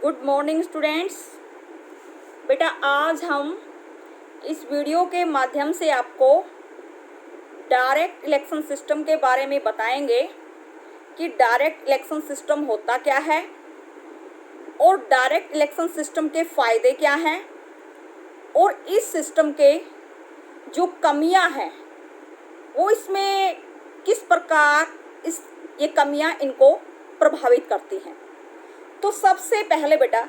Good morning students. बेटा आज हम इस वीडियो के माध्यम से आपको डायरेक्ट इलेक्शन सिस्टम के बारे में बताएंगे कि डायरेक्ट इलेक्शन सिस्टम होता क्या है और डायरेक्ट इलेक्शन सिस्टम के फ़ायदे क्या हैं और इस सिस्टम के जो कमियां हैं वो इसमें किस प्रकार ये कमियां इनको प्रभावित करती हैं। तो सबसे पहले बेटा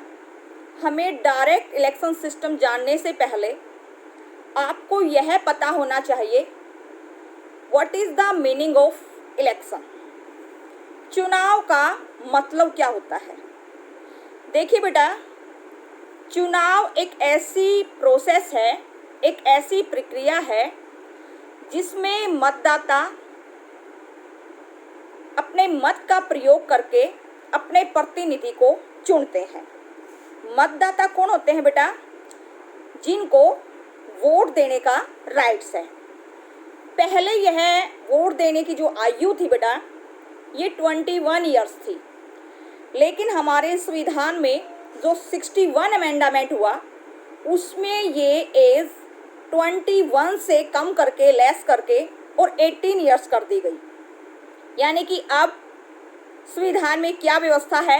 हमें डायरेक्ट इलेक्शन सिस्टम जानने से पहले आपको यह पता होना चाहिए what is the meaning of election. चुनाव का मतलब क्या होता है। देखिए बेटा, चुनाव एक ऐसी प्रोसेस है, एक ऐसी प्रक्रिया है जिसमें मतदाता अपने मत का प्रयोग करके अपने प्रतिनिधि को चुनते हैं। मतदाता कौन होते हैं बेटा? जिनको वोट देने का राइट्स है। पहले यह वोट देने की जो आयु थी बेटा ये 21 ईयर्स थी, लेकिन हमारे संविधान में जो 61 अमेंडमेंट हुआ उसमें ये एज 21 से कम करके लेस करके और 18 ईयर्स कर दी गई। यानी कि अब संविधान में क्या व्यवस्था है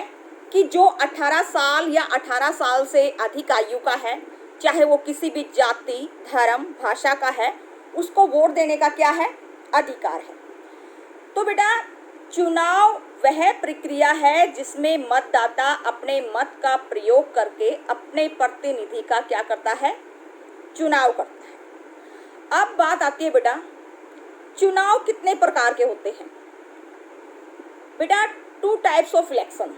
कि जो 18 साल या 18 साल से अधिक आयु का है, चाहे वो किसी भी जाति, धर्म, भाषा का है, उसको वोट देने का क्या है? अधिकार है। तो बेटा चुनाव वह प्रक्रिया है जिसमें मतदाता अपने मत का प्रयोग करके अपने प्रतिनिधि का क्या करता है? चुनाव करता है। अब बात आती है बेटा, चुनाव कितने प्रकार के होते हैं? बेटा 2 टाइप्स ऑफ इलेक्शन,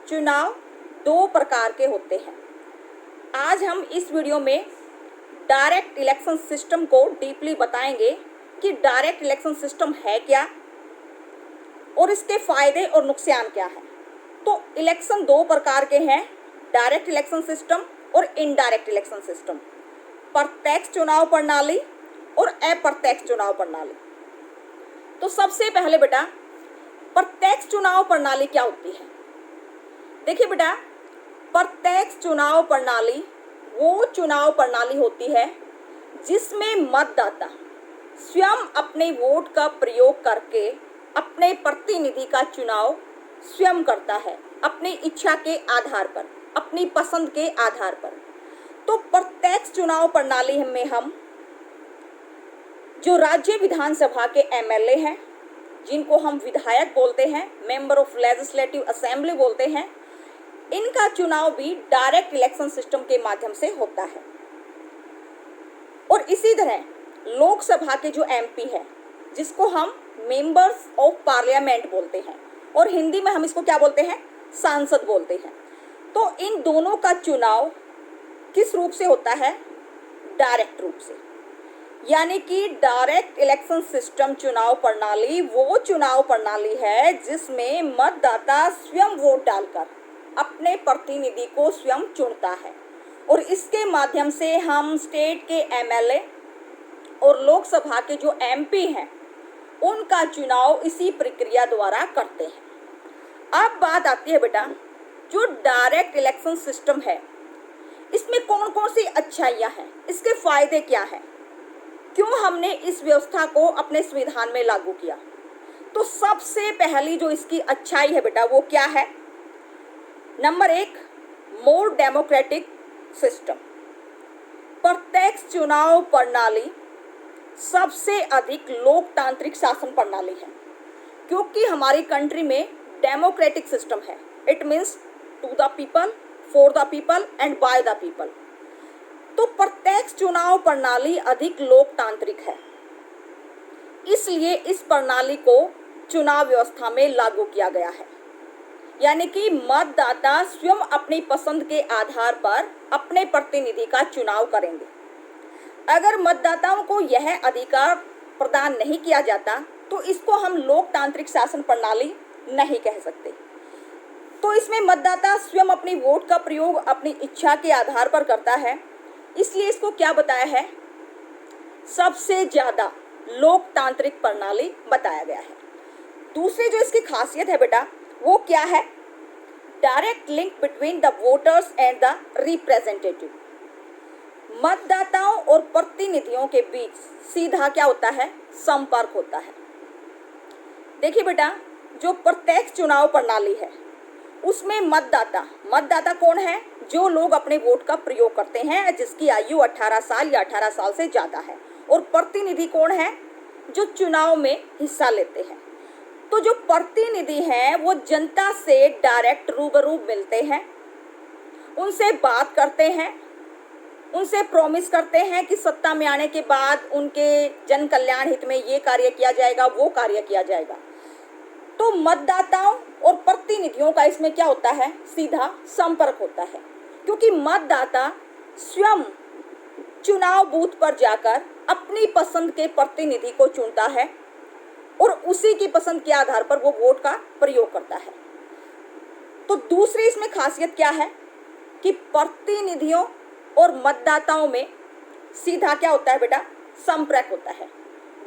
चुनाव 2 प्रकार के होते हैं। आज हम इस वीडियो में डायरेक्ट इलेक्शन सिस्टम को डीपली बताएंगे कि डायरेक्ट इलेक्शन सिस्टम है क्या और इसके फायदे और नुकसान क्या है। तो इलेक्शन 2 प्रकार के हैं, डायरेक्ट इलेक्शन सिस्टम और इनडायरेक्ट इलेक्शन सिस्टम, प्रत्यक्ष चुनाव प्रणाली और अप्रत्यक्ष चुनाव प्रणाली। तो सबसे पहले बेटा प्रत्यक्ष चुनाव प्रणाली क्या होती है? देखिए बेटा, प्रत्यक्ष चुनाव प्रणाली वो चुनाव प्रणाली होती है जिसमें मतदाता स्वयं अपने वोट का प्रयोग करके अपने प्रतिनिधि का चुनाव स्वयं करता है, अपनी इच्छा के आधार पर, अपनी पसंद के आधार पर। तो प्रत्यक्ष चुनाव प्रणाली में हम जो राज्य विधानसभा के एमएलए हैं, जिनको हम विधायक बोलते हैं, मेंबर ऑफ लेजिस्लेटिव असेंबली बोलते हैं, इनका चुनाव भी डायरेक्ट इलेक्शन सिस्टम के माध्यम से होता है। और इसी तरह लोकसभा के जो एमपी है, जिसको हम मेंबर्स ऑफ पार्लियामेंट बोलते हैं और हिंदी में हम इसको क्या बोलते हैं? सांसद बोलते हैं। तो इन दोनों का चुनाव किस रूप से होता है? डायरेक्ट रूप से। यानी कि डायरेक्ट इलेक्शन सिस्टम चुनाव प्रणाली वो चुनाव प्रणाली है जिसमें मतदाता स्वयं वोट डालकर अपने प्रतिनिधि को स्वयं चुनता है और इसके माध्यम से हम स्टेट के एमएलए और लोकसभा के जो एमपी हैं उनका चुनाव इसी प्रक्रिया द्वारा करते हैं। अब बात आती है बेटा, जो डायरेक्ट इलेक्शन सिस्टम है इसमें कौन कौन सी अच्छाइयाँ हैं, इसके फायदे क्या हैं, क्यों हमने इस व्यवस्था को अपने संविधान में लागू किया। तो सबसे पहली जो इसकी अच्छाई है बेटा वो क्या है? नंबर 1, मोर डेमोक्रेटिक सिस्टम। प्रत्यक्ष चुनाव प्रणाली सबसे अधिक लोकतांत्रिक शासन प्रणाली है, क्योंकि हमारी कंट्री में डेमोक्रेटिक सिस्टम है। It means to the people, for the people and by the people. तो प्रत्यक्ष चुनाव प्रणाली अधिक लोकतांत्रिक है, इसलिए इस प्रणाली को चुनाव व्यवस्था में लागू किया गया है। यानी कि मतदाता स्वयं अपनी पसंद के आधार पर अपने प्रतिनिधि का चुनाव करेंगे। अगर मतदाताओं को यह अधिकार प्रदान नहीं किया जाता तो इसको हम लोकतांत्रिक शासन प्रणाली नहीं कह सकते। तो इसमें मतदाता स्वयं अपनी वोट का प्रयोग अपनी इच्छा के आधार पर करता है, इसलिए इसको क्या बताया है? सबसे ज़्यादा लोकतांत्रिक प्रणाली बताया गया है। दूसरी जो इसकी खासियत है बेटा वो क्या है? Direct link between the voters and the representative. मतदाताओं और प्रतिनिधियों के बीच सीधा क्या होता है, संपर्क होता है। देखिए बेटा, जो प्रत्यक्ष चुनाव प्रणाली है उसमें मतदाता कौन है, जो लोग अपने वोट का प्रयोग करते हैं, जिसकी आयु 18 साल या 18 साल से ज़्यादा है। और प्रतिनिधि कौन है, जो चुनाव में हिस्सा लेते हैं। तो जो प्रतिनिधि हैं वो जनता से डायरेक्ट रूबरू मिलते हैं, उनसे बात करते हैं, उनसे प्रॉमिस करते हैं कि सत्ता में आने के बाद उनके जन कल्याण हित में ये कार्य किया जाएगा, वो कार्य किया जाएगा। तो मतदाताओं और प्रतिनिधियों का इसमें क्या होता है, सीधा संपर्क होता है, क्योंकि मतदाता स्वयं चुनाव बूथ पर जाकर अपनी पसंद के प्रतिनिधि को चुनता है और उसी की पसंद के आधार पर वो वोट का प्रयोग करता है। तो दूसरी इसमें खासियत क्या है कि प्रतिनिधियों और मतदाताओं में सीधा क्या होता है बेटा, संपर्क होता है,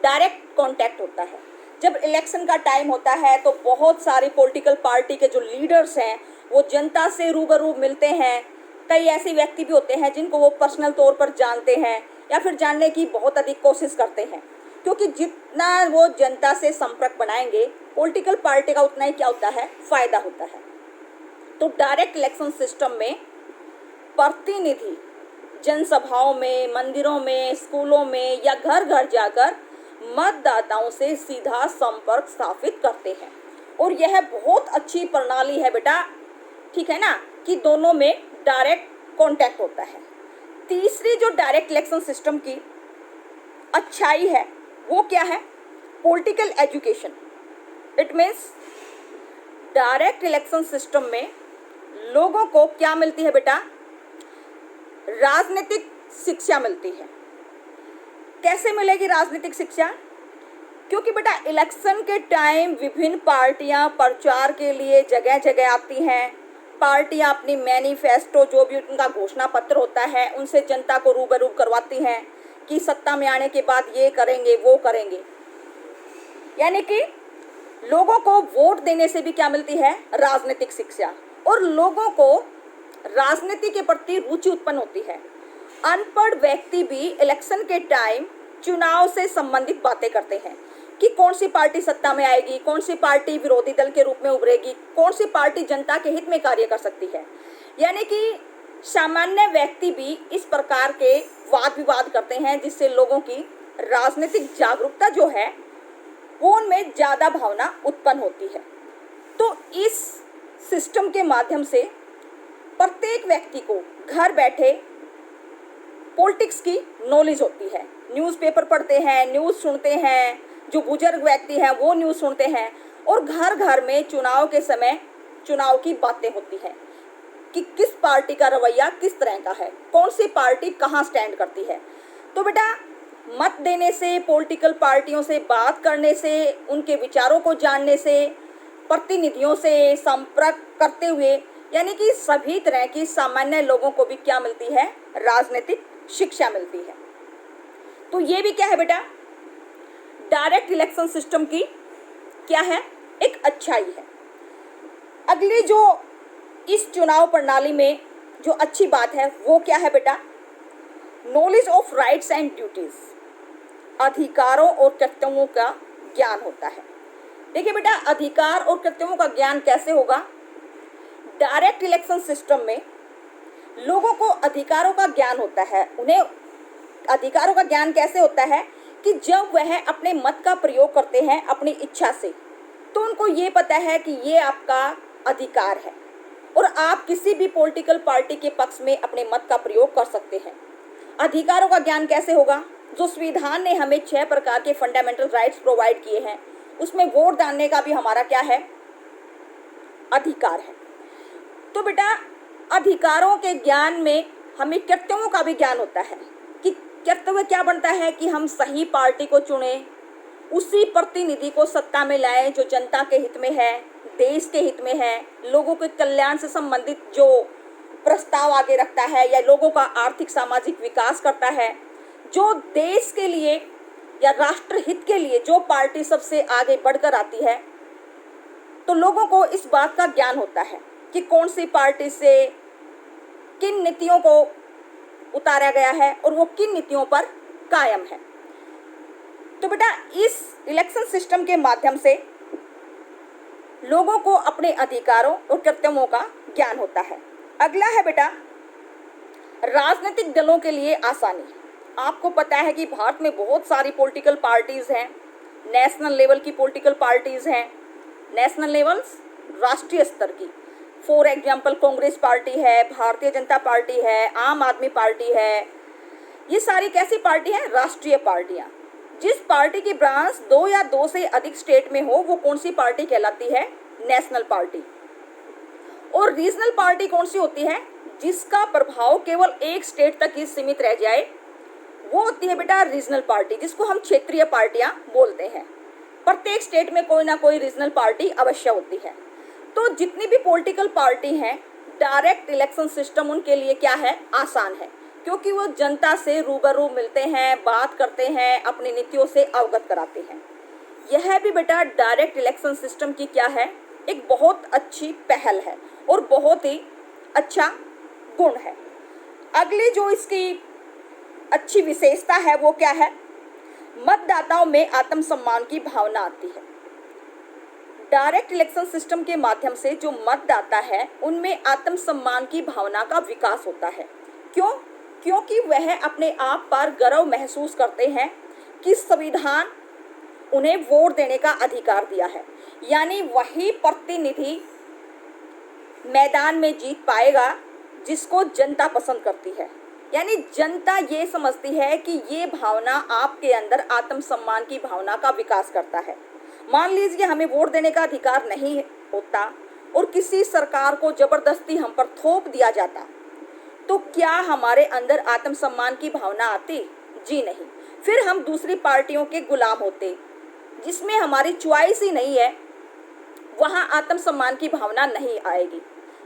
डायरेक्ट कांटेक्ट होता है। जब इलेक्शन का टाइम होता है तो बहुत सारी पॉलिटिकल पार्टी के जो लीडर्स हैं वो जनता से रूबरू मिलते हैं। कई ऐसे व्यक्ति भी होते हैं जिनको वो पर्सनल तौर पर जानते हैं या फिर जानने की बहुत अधिक कोशिश करते हैं, क्योंकि जितना वो जनता से संपर्क बनाएंगे पॉलिटिकल पार्टी का उतना ही क्या होता है, फायदा होता है। तो डायरेक्ट इलेक्शन सिस्टम में प्रतिनिधि जनसभाओं में, मंदिरों में, स्कूलों में या घर घर जाकर मतदाताओं से सीधा संपर्क स्थापित करते हैं। और यह बहुत अच्छी प्रणाली है बेटा, ठीक है ना, कि दोनों में डायरेक्ट कांटेक्ट होता है। तीसरी जो डायरेक्ट इलेक्शन सिस्टम की अच्छाई है वो क्या है, political education. It means direct election system में लोगों को क्या मिलती है बेटा, राजनीतिक शिक्षा मिलती है। कैसे मिलेगी राजनीतिक शिक्षा, क्योंकि बेटा इलेक्शन के टाइम विभिन्न पार्टियां प्रचार के लिए जगह जगह आती हैं। पार्टियां अपनी मैनिफेस्टो, जो भी उनका घोषणा पत्र होता है, उनसे जनता को रूबरू करवाती हैं कि सत्ता में आने के बाद ये करेंगे, वो करेंगे। यानी कि लोगों को वोट देने से भी क्या मिलती है, राजनीतिक शिक्षा, और लोगों को राजनीति के प्रति रुचि उत्पन्न होती है। अनपढ़ व्यक्ति भी इलेक्शन के टाइम चुनाव से संबंधित बातें करते हैं कि कौन सी पार्टी सत्ता में आएगी, कौन सी पार्टी विरोधी दल के रूप में उभरेगी, कौन सी पार्टी जनता के हित में कार्य कर सकती है। यानी कि सामान्य व्यक्ति भी इस प्रकार के वाद विवाद करते हैं, जिससे लोगों की राजनीतिक जागरूकता जो है वो उनमें ज़्यादा भावना उत्पन्न होती है। तो इस सिस्टम के माध्यम से प्रत्येक व्यक्ति को घर बैठे पॉलिटिक्स की नॉलेज होती है। न्यूज़पेपर पढ़ते हैं, न्यूज़ सुनते हैं, जो बुजुर्ग व्यक्ति हैं वो न्यूज़ सुनते हैं, और घर घर में चुनाव के समय चुनाव की बातें होती हैं कि किस पार्टी का रवैया किस तरह का है, कौन सी पार्टी कहाँ स्टैंड करती है। तो बेटा मत देने से, पॉलिटिकल पार्टियों से बात करने से, उनके विचारों को जानने से, प्रतिनिधियों से संपर्क करते हुए, यानी कि सभी तरह की सामान्य लोगों को भी क्या मिलती है, राजनीतिक शिक्षा मिलती है। तो ये भी क्या है बेटा, डायरेक्ट इलेक्शन सिस्टम की क्या है, एक अच्छाई है। अगली जो इस चुनाव प्रणाली में जो अच्छी बात है वो क्या है बेटा, knowledge of rights and duties, अधिकारों और कर्तव्यों का ज्ञान होता है। देखिए बेटा, अधिकार और कर्तव्यों का ज्ञान कैसे होगा, डायरेक्ट इलेक्शन सिस्टम में लोगों को अधिकारों का ज्ञान होता है। उन्हें अधिकारों का ज्ञान कैसे होता है कि जब वह अपने मत का प्रयोग करते हैं अपनी इच्छा से, तो उनको ये पता है कि ये आपका अधिकार है और आप किसी भी पॉलिटिकल पार्टी के पक्ष में अपने मत का प्रयोग कर सकते हैं। अधिकारों का ज्ञान कैसे होगा, जो संविधान ने हमें 6 प्रकार के फंडामेंटल राइट्स प्रोवाइड किए हैं, उसमें वोट डालने का भी हमारा क्या है, अधिकार है। तो बेटा अधिकारों के ज्ञान में हमें कर्तव्यों का भी ज्ञान होता है कि कर्तव्य क्या बनता है कि हम सही पार्टी को चुनें, उसी प्रतिनिधि को सत्ता में लाएं जो जनता के हित में है, देश के हित में है, लोगों के कल्याण से संबंधित जो प्रस्ताव आगे रखता है या लोगों का आर्थिक सामाजिक विकास करता है, जो देश के लिए या राष्ट्र हित के लिए जो पार्टी सबसे आगे बढ़कर आती है, तो लोगों को इस बात का ज्ञान होता है कि कौन सी पार्टी से किन नीतियों को उतारा गया है और वो किन नीतियों पर कायम है। तो बेटा इस इलेक्शन सिस्टम के माध्यम से लोगों को अपने अधिकारों और कर्तव्यों का ज्ञान होता है। अगला है बेटा राजनीतिक दलों के लिए आसानी। आपको पता है कि भारत में बहुत सारी पॉलिटिकल पार्टीज हैं, नेशनल लेवल की पॉलिटिकल पार्टीज हैं, नेशनल लेवल राष्ट्रीय स्तर की। फॉर एग्जाम्पल कांग्रेस पार्टी है, भारतीय जनता पार्टी है, आम आदमी पार्टी है। ये सारी कैसी पार्टी हैं? राष्ट्रीय पार्टियां। जिस पार्टी की ब्रांच 2 या 2 से अधिक स्टेट में हो वो कौन सी पार्टी कहलाती है? National party. और रीजनल पार्टी कौन सी होती है? जिसका प्रभाव केवल एक स्टेट तक ही सीमित रह जाए, वो होती है बेटा रीजनल पार्टी, जिसको हम क्षेत्रीय पार्टियां बोलते हैं। प्रत्येक स्टेट में कोई ना कोई रीजनल पार्टी अवश्य होती है। तो जितनी भी पॉलिटिकल पार्टी हैं, डायरेक्ट इलेक्शन सिस्टम उनके लिए क्या है? आसान है, क्योंकि वो जनता से रूबरू मिलते हैं, बात करते हैं, अपनी नीतियों से अवगत कराते हैं। यह भी बेटा डायरेक्ट इलेक्शन सिस्टम की क्या है? एक बहुत अच्छी पहल है और बहुत ही अच्छा गुण है। अगली जो इसकी अच्छी विशेषता है वो क्या है? मतदाताओं में आत्मसम्मान की भावना आती है। डायरेक्ट इलेक्शन सिस्टम के माध्यम से जो मतदाता है उनमें आत्मसम्मान की भावना का विकास होता है। क्यों? क्योंकि वह अपने आप पर गर्व महसूस करते हैं कि संविधान उन्हें वोट देने का अधिकार दिया है। यानी वही प्रतिनिधि मैदान में जीत पाएगा जिसको जनता पसंद करती है। यानी जनता ये समझती है कि ये भावना आपके अंदर आत्मसम्मान की भावना का विकास करता है। मान लीजिए हमें वोट देने का अधिकार नहीं होता और किसी सरकार को जबरदस्ती हम पर थोप दिया जाता, तो क्या हमारे अंदर आत्मसम्मान की भावना आती? जी नहीं। फिर हम दूसरी पार्टियों के गुलाम होते, जिसमें हमारी चॉइस ही नहीं है, वहाँ आत्मसम्मान की भावना नहीं आएगी।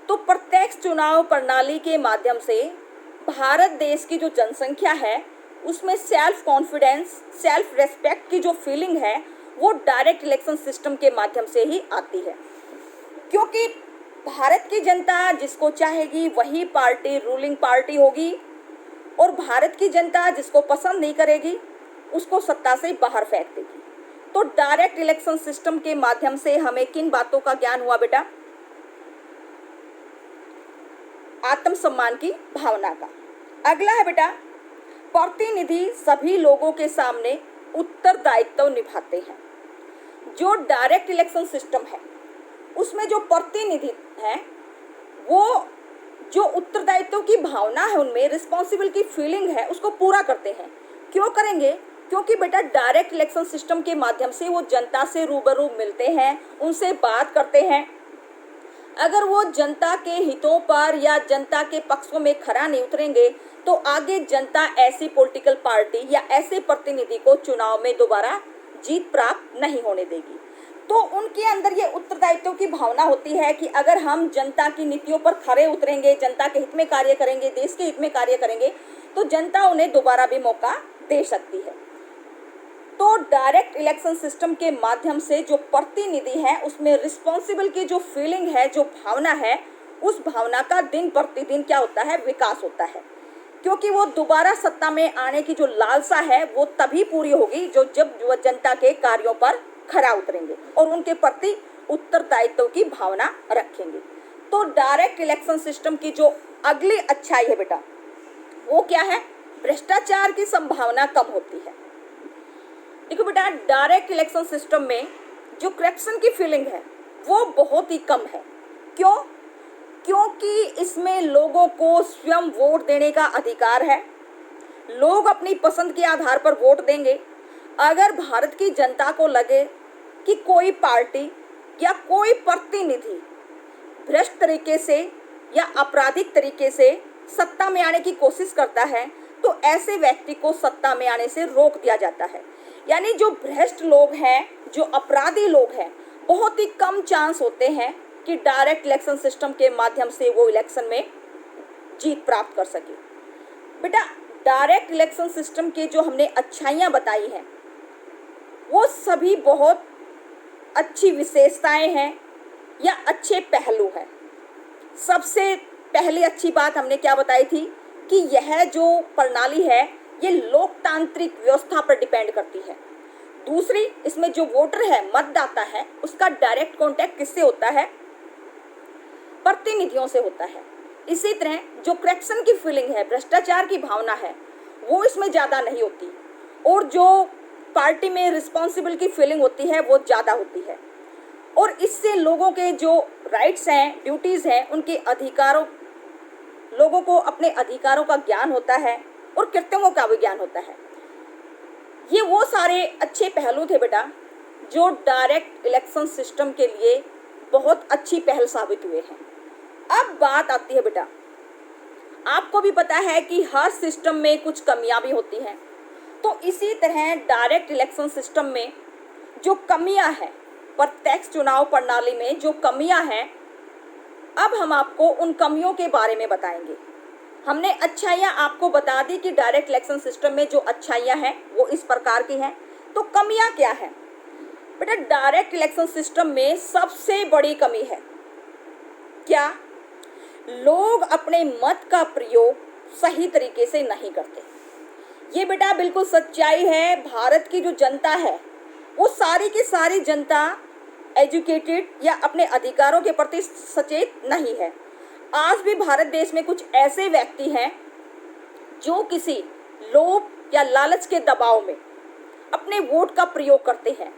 तो प्रत्यक्ष चुनाव प्रणाली के माध्यम से भारत देश की जो जनसंख्या है उसमें सेल्फ कॉन्फिडेंस, सेल्फ रेस्पेक्ट की जो फीलिंग है वो डायरेक्ट इलेक्शन सिस्टम के माध्यम से ही आती है। क्योंकि भारत की जनता जिसको चाहेगी वही पार्टी रूलिंग पार्टी होगी और भारत की जनता जिसको पसंद नहीं करेगी उसको सत्ता से बाहर फेंक देगी। तो डायरेक्ट इलेक्शन सिस्टम के माध्यम से हमें किन बातों का ज्ञान हुआ बेटा? आत्मसम्मान की भावना का। अगला है बेटा प्रतिनिधि सभी लोगों के सामने उत्तरदायित्व निभाते हैं। जो डायरेक्ट इलेक्शन सिस्टम है उसमें जो प्रतिनिधि हैं वो जो उत्तरदायित्व की भावना है, उनमें रिस्पॉन्सिबल की फीलिंग है, उसको पूरा करते हैं। क्यों करेंगे? क्योंकि बेटा डायरेक्ट इलेक्शन सिस्टम के माध्यम से वो जनता से रूबरू मिलते हैं, उनसे बात करते हैं। अगर वो जनता के हितों पर या जनता के पक्षों में खरा नहीं उतरेंगे तो आगे जनता ऐसी पॉलिटिकल पार्टी या ऐसे प्रतिनिधि को चुनाव में दोबारा जीत प्राप्त नहीं होने देगी। तो उनके अंदर ये उत्तरदायित्व की भावना होती है कि अगर हम जनता की नीतियों पर खरे उतरेंगे, जनता के हित में कार्य करेंगे, देश के हित में कार्य करेंगे, तो जनता उन्हें दोबारा भी मौका दे सकती है। तो डायरेक्ट इलेक्शन सिस्टम के माध्यम से जो प्रतिनिधि है उसमें रिस्पॉन्सिबल की जो फीलिंग है, जो भावना है, उस भावना का दिन प्रतिदिन क्या होता है? विकास होता है। क्योंकि वो दोबारा सत्ता में आने की जो लालसा है वो तभी पूरी होगी जब वो जनता के कार्यों पर खरा उतरेंगे और उनके प्रति उत्तरदायित्व की भावना रखेंगे। तो डायरेक्ट इलेक्शन सिस्टम की जो अगली अच्छाई है बेटा वो क्या है? भ्रष्टाचार की संभावना कम होती है। देखो बेटा डायरेक्ट इलेक्शन सिस्टम में जो करप्शन की फीलिंग है वो बहुत ही कम है। क्यों? क्योंकि इसमें लोगों को स्वयं वोट देने का अधिकार है। लोग अपनी पसंद के आधार पर वोट देंगे। अगर भारत की जनता को लगे कि कोई पार्टी या कोई प्रतिनिधि भ्रष्ट तरीके से या आपराधिक तरीके से सत्ता में आने की कोशिश करता है तो ऐसे व्यक्ति को सत्ता में आने से रोक दिया जाता है। यानी जो भ्रष्ट लोग हैं, जो अपराधी लोग हैं, बहुत ही कम चांस होते हैं कि डायरेक्ट इलेक्शन सिस्टम के माध्यम से वो इलेक्शन में जीत प्राप्त कर सके। बेटा डायरेक्ट इलेक्शन सिस्टम के जो हमने अच्छाइयाँ बताई हैं वो सभी बहुत अच्छी विशेषताएं हैं या अच्छे पहलू हैं। सबसे पहली अच्छी बात हमने क्या बताई थी कि यह जो प्रणाली है ये लोकतांत्रिक व्यवस्था पर डिपेंड करती है। दूसरी, इसमें जो वोटर है, मतदाता है, उसका डायरेक्ट कांटेक्ट किससे होता है? प्रतिनिधियों से होता है। इसी तरह जो करप्शन की फीलिंग है, भ्रष्टाचार की भावना है, वो इसमें ज़्यादा नहीं होती, और जो पार्टी में रिस्पॉन्सिबल की फीलिंग होती है वो ज़्यादा होती है। और इससे लोगों के जो राइट्स हैं, ड्यूटीज़ हैं, उनके अधिकारों, लोगों को अपने अधिकारों का ज्ञान होता है और कर्तव्यों का भी ज्ञान होता है। ये वो सारे अच्छे पहलू थे बेटा जो डायरेक्ट इलेक्शन सिस्टम के लिए बहुत अच्छी पहल साबित हुए हैं। अब बात आती है बेटा, आपको भी पता है कि हर सिस्टम में कुछ कमियां भी होती हैं, तो इसी तरह डायरेक्ट इलेक्शन सिस्टम में जो कमियां हैं, प्रत्यक्ष चुनाव प्रणाली में जो कमियां हैं, अब हम आपको उन कमियों के बारे में बताएंगे। हमने अच्छाइयाँ आपको बता दी कि डायरेक्ट इलेक्शन सिस्टम में जो अच्छाइयाँ हैं वो इस प्रकार की हैं, तो कमियाँ क्या हैं बेटा? डायरेक्ट इलेक्शन सिस्टम में सबसे बड़ी कमी है क्या? लोग अपने मत का प्रयोग सही तरीके से नहीं करते। ये बेटा बिल्कुल सच्चाई है। भारत की जो जनता है वो सारी की सारी जनता एजुकेटेड या अपने अधिकारों के प्रति सचेत नहीं है। आज भी भारत देश में कुछ ऐसे व्यक्ति हैं जो किसी लोभ या लालच के दबाव में अपने वोट का प्रयोग करते हैं।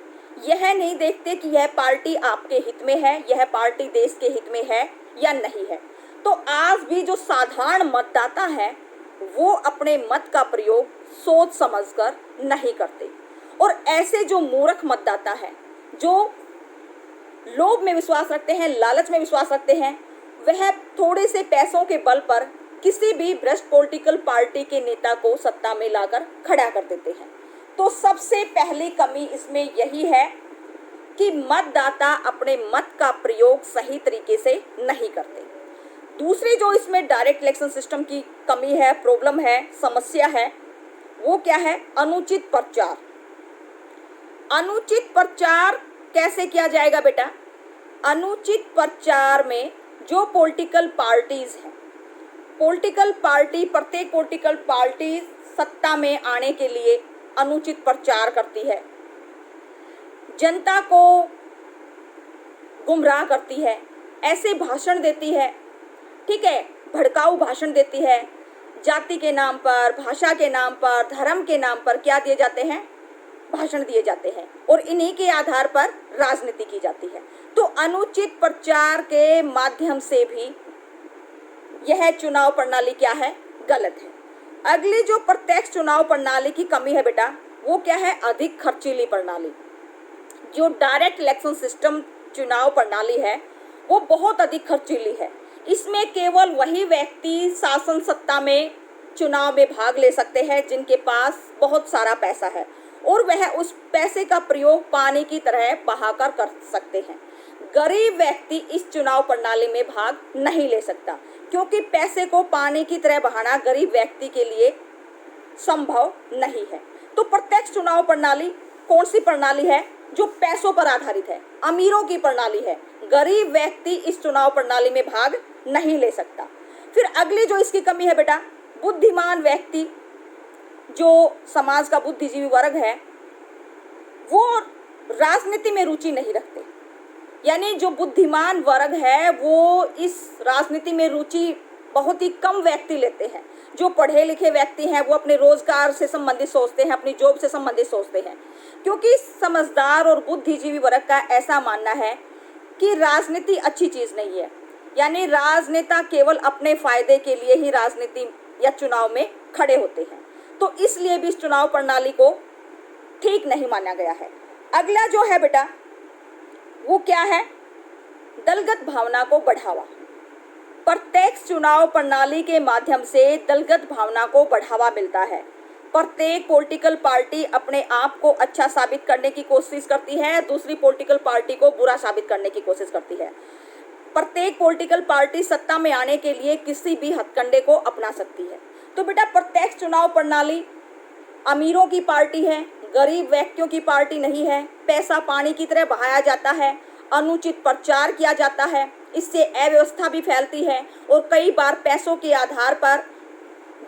यह नहीं देखते कि यह पार्टी आपके हित में है, यह पार्टी देश के हित में है या नहीं है। तो आज भी जो साधारण मतदाता हैं वो अपने मत का प्रयोग सोच समझकर नहीं करते, और ऐसे जो मूर्ख मतदाता हैं, जो लोभ में विश्वास रखते हैं, लालच में विश्वास रखते हैं, वह थोड़े से पैसों के बल पर किसी भी भ्रष्ट पॉलिटिकल पार्टी के नेता को सत्ता में लाकर खड़ा कर देते हैं। तो सबसे पहली कमी इसमें यही है कि मतदाता अपने मत का प्रयोग सही तरीके से नहीं करते। दूसरी जो इसमें डायरेक्ट इलेक्शन सिस्टम की कमी है, प्रॉब्लम है, समस्या है, वो क्या है? अनुचित प्रचार। अनुचित प्रचार कैसे किया जाएगा बेटा? अनुचित प्रचार में जो पॉलिटिकल पार्टीज हैं, पॉलिटिकल पार्टी, प्रत्येक पॉलिटिकल पार्टी सत्ता में आने के लिए अनुचित प्रचार करती है, जनता को गुमराह करती है, ऐसे भाषण देती है, ठीक है, भड़काऊ भाषण देती है, जाति के नाम पर, भाषा के नाम पर, धर्म के नाम पर क्या दिए जाते हैं? भाषण दिए जाते हैं, और इन्हीं के आधार पर राजनीति की जाती है। तो अनुचित प्रचार के माध्यम से भी यह चुनाव प्रणाली क्या है? गलत है। अगली जो प्रत्यक्ष चुनाव प्रणाली की कमी है बेटा, वो क्या है? अधिक खर्चीली प्रणाली। जो डायरेक्ट इलेक्शन सिस्टम चुनाव प्रणाली है वो बहुत अधिक खर्चीली है। इसमें केवल वही व्यक्ति शासन सत्ता में चुनाव में भाग ले सकते हैं जिनके पास बहुत सारा पैसा है, और वह उस पैसे का प्रयोग पानी की तरह बहाकर कर सकते हैं। गरीब व्यक्ति इस चुनाव प्रणाली में भाग नहीं ले सकता, क्योंकि पैसे को पानी की तरह बहाना गरीब व्यक्ति के लिए संभव नहीं है। तो प्रत्यक्ष चुनाव प्रणाली कौन सी प्रणाली है? जो पैसों पर आधारित है, अमीरों की प्रणाली है। गरीब व्यक्ति इस चुनाव प्रणाली में भाग नहीं ले सकता। फिर अगली जो इसकी कमी है बेटा, बुद्धिमान व्यक्ति, जो समाज का बुद्धिजीवी वर्ग है, वो राजनीति में रुचि नहीं रखते। यानी जो बुद्धिमान वर्ग है वो इस राजनीति में रुचि बहुत ही कम व्यक्ति लेते हैं। जो पढ़े लिखे व्यक्ति हैं वो अपने रोजगार से संबंधित सोचते हैं, अपनी जॉब से संबंधित सोचते हैं, क्योंकि समझदार और बुद्धिजीवी वर्ग का ऐसा मानना है कि राजनीति अच्छी चीज़ नहीं है। यानी राजनेता केवल अपने फायदे के लिए ही राजनीति या चुनाव में खड़े होते हैं। तो इसलिए भी इस चुनाव प्रणाली को ठीक नहीं माना गया है। अगला जो है बेटा वो क्या है? दलगत भावना को बढ़ावा। प्रत्यक्ष चुनाव प्रणाली के माध्यम से दलगत भावना को बढ़ावा मिलता है। प्रत्येक पॉलिटिकल पार्टी अपने आप को अच्छा साबित करने की कोशिश करती है, दूसरी पॉलिटिकल पार्टी को बुरा साबित करने की कोशिश करती है। प्रत्येक पॉलिटिकल पार्टी सत्ता में आने के लिए किसी भी हथकंडे को अपना सकती है। तो बेटा प्रत्यक्ष चुनाव प्रणाली अमीरों की पार्टी है, गरीब व्यक्तियों की पार्टी नहीं है। पैसा पानी की तरह बहाया जाता है, अनुचित प्रचार किया जाता है, इससे अव्यवस्था भी फैलती है और कई बार पैसों के आधार पर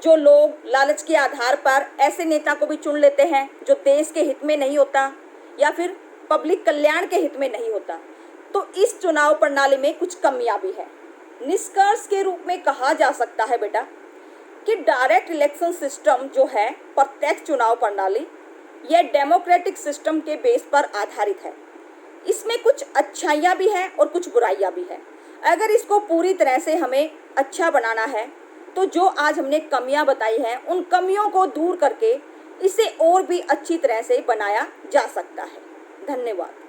जो लोग लालच के आधार पर ऐसे नेता को भी चुन लेते हैं जो देश के हित में नहीं होता या फिर पब्लिक कल्याण के हित में नहीं होता। तो इस चुनाव प्रणाली में कुछ कमियां भी है। निष्कर्ष के रूप में कहा जा सकता है बेटा कि डायरेक्ट इलेक्शन सिस्टम जो है, प्रत्यक्ष चुनाव प्रणाली, यह डेमोक्रेटिक सिस्टम के बेस पर आधारित है। इसमें कुछ अच्छाइयाँ भी हैं और कुछ बुराइयाँ भी हैं। अगर इसको पूरी तरह से हमें अच्छा बनाना है तो जो आज हमने कमियां बताई हैं उन कमियों को दूर करके इसे और भी अच्छी तरह से बनाया जा सकता है। धन्यवाद।